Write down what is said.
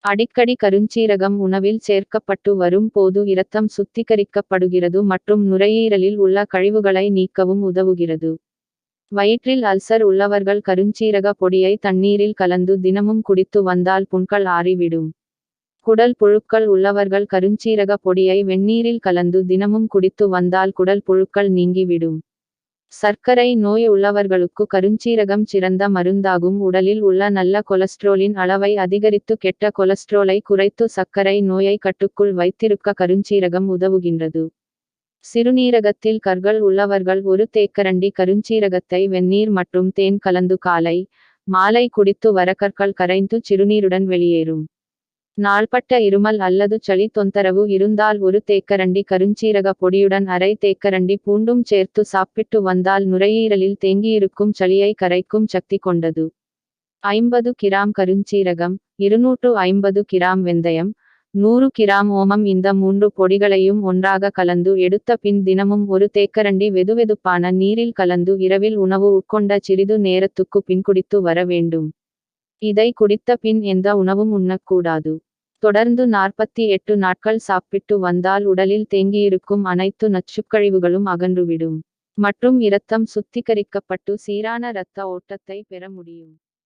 அடிக்கடி கருஞ்சீரகம் உணவில் சேர்க்கப்பட்டு வரும் போது இரத்தம் சுத்திகரிக்கப்படுகிறது மற்றும் நுரையீரலில் உள்ள கழிவுகளை நீக்கவும் உதவுகிறது. வயிற்றில் அல்சர் உள்ளவர்கள் கருஞ்சீரக பொடியை தண்ணீரில் கலந்து தினமும் குடித்து வந்தால் புண்கள் ஆறிவிடும். குடல் புழுக்கள் உள்ளவர்கள் கருஞ்சீரக பொடியை வெந்நீரில் கலந்து தினமும் குடித்து வந்தால் குடல் புழுக்கள் நீங்கிவிடும். சர்க்கரை நோய் உள்ளவர்களுக்கு கருஞ்சீரகம் சிறந்த மருந்தாகும். உடலில் உள்ள நல்ல கொலஸ்ட்ரோலின் அளவை அதிகரித்து கெட்ட கொலஸ்ட்ரோலை குறைத்து சர்க்கரை நோயை கட்டுக்குள் வைத்திருக்க கருஞ்சீரகம் உதவுகின்றது. சிறுநீரகத்தில் கற்கள் உள்ளவர்கள் ஒரு தேக்கரண்டி கருஞ்சீரகத்தை வெந்நீர் மற்றும் தேன் கலந்து காலை, மாலை குடித்து வர கற்கள் கரைந்து சிறுநீருடன் வெளியேறும். நாள்பட்ட இருமல் அல்லது சளி தொந்தரவு இருந்தால் ஒரு தேக்கரண்டி கருஞ்சீரக பொடியுடன் அரை தேக்கரண்டி பூண்டும் சேர்த்து சாப்பிட்டு வந்தால் நுரையீரலில் தேங்கியிருக்கும் சளியை கரைக்கும் சக்தி கொண்டது. 50 கிராம் கருஞ்சீரகம், 250 கிராம் வெந்தயம், 100 கிராம் ஓமம் இந்த 3 பொடிகளையும் ஒன்றாக கலந்து எடுத்த பின் தினமும் ஒரு தேக்கரண்டி வெதுவெதுப்பான நீரில் கலந்து இரவில் உணவு உட்கொண்ட சிறிது நேரத்துக்கு பின் குடித்து வர வேண்டும். இதை குடித்த பின் எந்த உணவும் உண்ணக்கூடாது. தொடர்ந்து 48 நாட்கள் சாப்பிட்டு வந்தால் உடலில் தேங்கியிருக்கும் அனைத்து நச்சுக்கழிவுகளும் அகன்றுவிடும். மற்றும் இரத்தம் சுத்திகரிக்கப்பட்டு சீரான இரத்த ஓட்டத்தை பெற முடியும்.